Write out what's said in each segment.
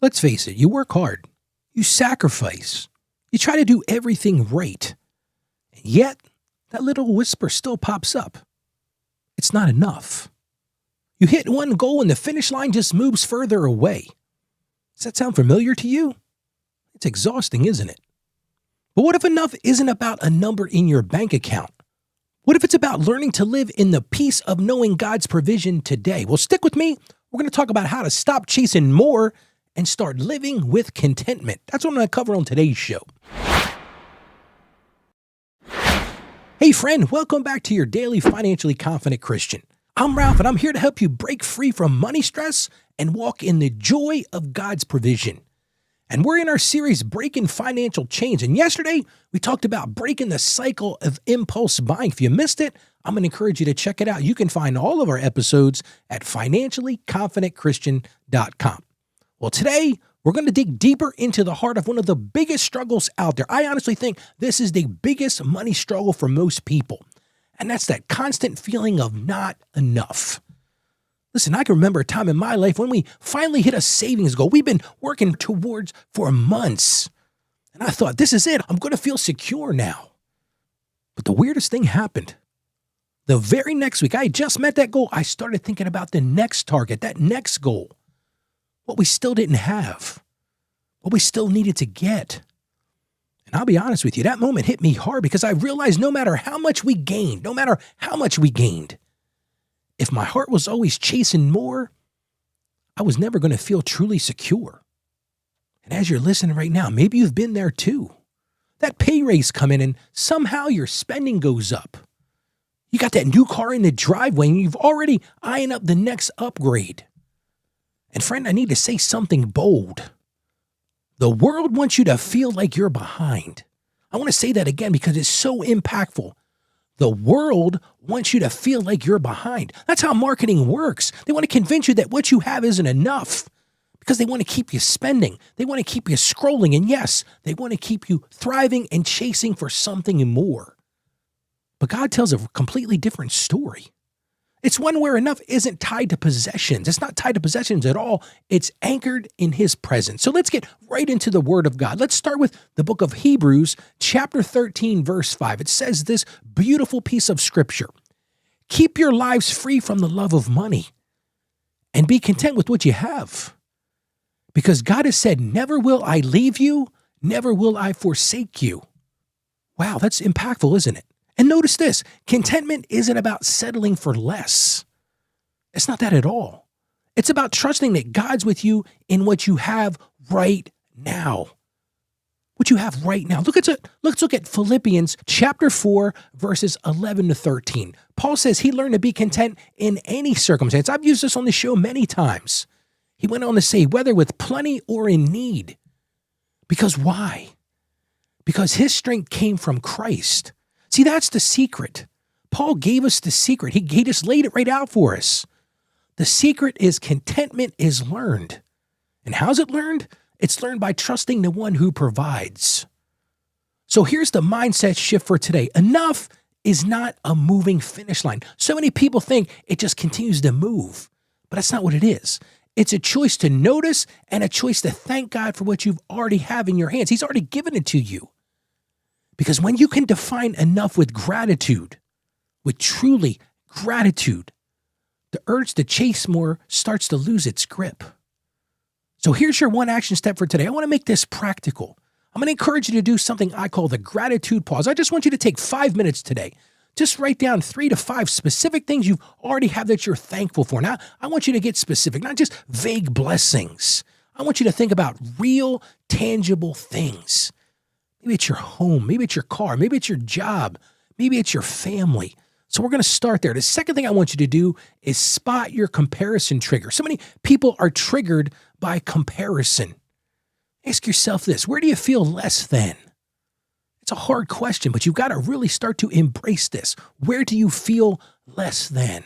Let's face it, you work hard, you sacrifice, you try to do everything right, and yet that little whisper still pops up. It's not enough. You hit one goal and the finish line just moves further away. Does that sound familiar to you? It's exhausting, isn't it? But what if enough isn't about a number in your bank account? What if it's about learning to live in the peace of knowing God's provision today? Well, stick with me. We're going to talk about how to stop chasing more and start living with contentment. That's what I'm going to cover on today's show. Hey friend, welcome back to your daily Financially Confident Christian. I'm Ralph and I'm here to help you break free from money stress and walk in the joy of God's provision. And we're in our series, Breaking Financial Chains. And yesterday, we talked about breaking the cycle of impulse buying. If you missed it, I'm going to encourage you to check it out. You can find all of our episodes at financiallyconfidentchristian.com. Well, today, we're going to dig deeper into the heart of one of the biggest struggles out there. I honestly think this is the biggest money struggle for most people. And that's that constant feeling of not enough. Listen, I can remember a time in my life when we finally hit a savings goal we've been working towards for months. And I thought, this is it. I'm going to feel secure now. But the weirdest thing happened. The very next week, I had just met that goal. I started thinking about the next target, that next goal. What we still didn't have. What we still needed to get. And I'll be honest with you, that moment hit me hard because I realized no matter how much we gained, if my heart was always chasing more, I was never going to feel truly secure. And as you're listening right now, maybe you've been there too. That pay raise come in and somehow your spending goes up. You got that new car in the driveway and you've already eyeing up the next upgrade. And friend, I need to say something bold. The world wants you to feel like you're behind. I want to say that again because it's so impactful. The world wants you to feel like you're behind. That's how marketing works. They want to convince you that what you have isn't enough because they want to keep you spending. They want to keep you scrolling. And yes, they want to keep you thriving and chasing for something more. But God tells a completely different story. It's one where enough isn't tied to possessions. It's not tied to possessions at all. It's anchored in His presence. So let's get right into the Word of God. Let's start with the book of Hebrews, chapter 13, verse 5. It says this beautiful piece of scripture. Keep your lives free from the love of money and be content with what you have. Because God has said, never will I leave you, never will I forsake you. Wow, that's impactful, isn't it? And notice this, contentment isn't about settling for less. It's not that at all. It's about trusting that God's with you in what you have right now. What you have right now. Let's look at Philippians chapter 4, verses 11 to 13. Paul says he learned to be content in any circumstance. I've used this on the show many times. He went on to say, whether with plenty or in need. Because why? Because his strength came from Christ. See, that's the secret. Paul gave us the secret. He just laid it right out for us. The secret is contentment is learned. And how's it learned? It's learned by trusting the one who provides. So here's the mindset shift for today. Enough is not a moving finish line. So many people think it just continues to move, but that's not what it is. It's a choice to notice and a choice to thank God for what you already have in your hands. He's already given it to you. Because when you can define enough with gratitude, with truly gratitude, the urge to chase more starts to lose its grip. So here's your one action step for today. I want to make this practical. I'm going to encourage you to do something I call the gratitude pause. I just want you to take 5 minutes today. Just write down 3 to 5 specific things you already have that you're thankful for. Now, I want you to get specific, not just vague blessings. I want you to think about real, tangible things. Maybe it's your home, maybe it's your car, maybe it's your job, maybe it's your family. So we're going to start there. The second thing I want you to do is spot your comparison trigger. So many people are triggered by comparison. Ask yourself this, where do you feel less than? It's a hard question, but you've got to really start to embrace this. Where do you feel less than?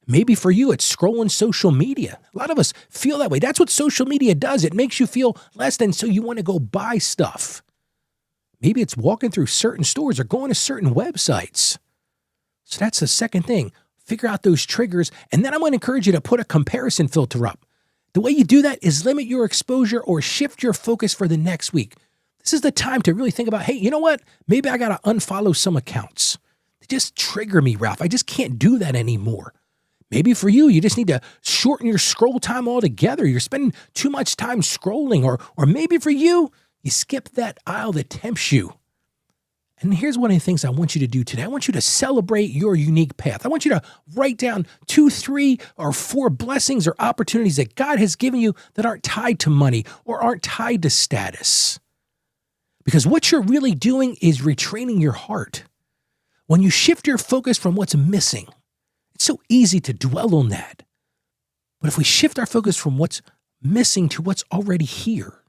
Maybe for you, it's scrolling social media. A lot of us feel that way. That's what social media does. It makes you feel less than, so you want to go buy stuff. Maybe it's walking through certain stores or going to certain websites. So that's the second thing. Figure out those triggers. And then I'm going to encourage you to put a comparison filter up. The way you do that is limit your exposure or shift your focus for the next week. This is the time to really think about, hey, you know what? Maybe I got to unfollow some accounts. They just trigger me, Ralph. I just can't do that anymore. Maybe for you, you just need to shorten your scroll time altogether. You're spending too much time scrolling. Or maybe for you, you skip that aisle that tempts you. And here's one of the things I want you to do today. I want you to celebrate your unique path. I want you to write down 2, 3, or 4 blessings or opportunities that God has given you that aren't tied to money or aren't tied to status. Because what you're really doing is retraining your heart. When you shift your focus from what's missing, it's so easy to dwell on that. But if we shift our focus from what's missing to what's already here,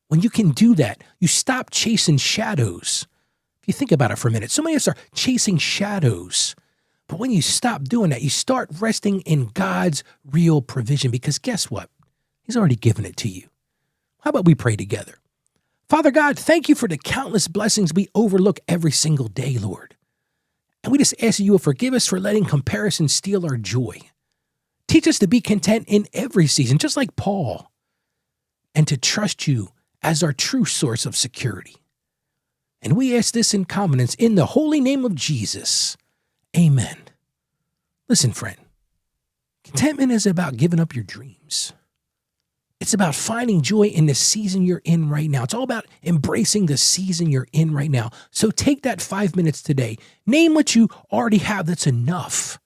when you can do that, you stop chasing shadows. If you think about it for a minute, so many of us are chasing shadows. But when you stop doing that, you start resting in God's real provision, because guess what? He's already given it to you. How about we pray together? Father God, thank you for the countless blessings we overlook every single day, Lord. And we just ask that you will forgive us for letting comparison steal our joy. Teach us to be content in every season, just like Paul, and to trust you as our true source of security. And we ask this in confidence in the holy name of Jesus. Amen. Listen, friend, contentment is about giving up your dreams. It's about finding joy in the season you're in right now. It's all about embracing the season you're in right now. So take that 5 minutes today. Name what you already have that's enough.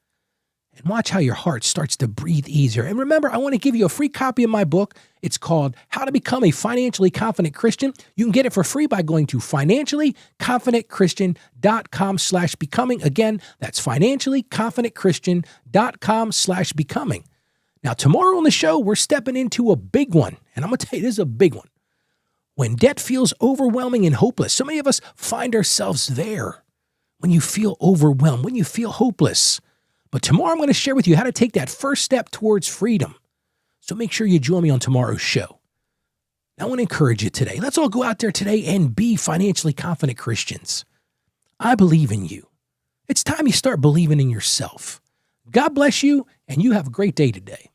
And watch how your heart starts to breathe easier. And remember, I want to give you a free copy of my book. It's called How to Become a Financially Confident Christian. You can get it for free by going to financiallyconfidentchristian.com/becoming. Again, that's financiallyconfidentchristian.com/becoming. Now, tomorrow on the show, we're stepping into a big one. And I'm going to tell you, this is a big one. When debt feels overwhelming and hopeless, so many of us find ourselves there. When you feel overwhelmed, when you feel hopeless. But tomorrow I'm going to share with you how to take that first step towards freedom. So make sure you join me on tomorrow's show. Now, I want to encourage you today. Let's all go out there today and be financially confident Christians. I believe in you. It's time you start believing in yourself. God bless you, and you have a great day today.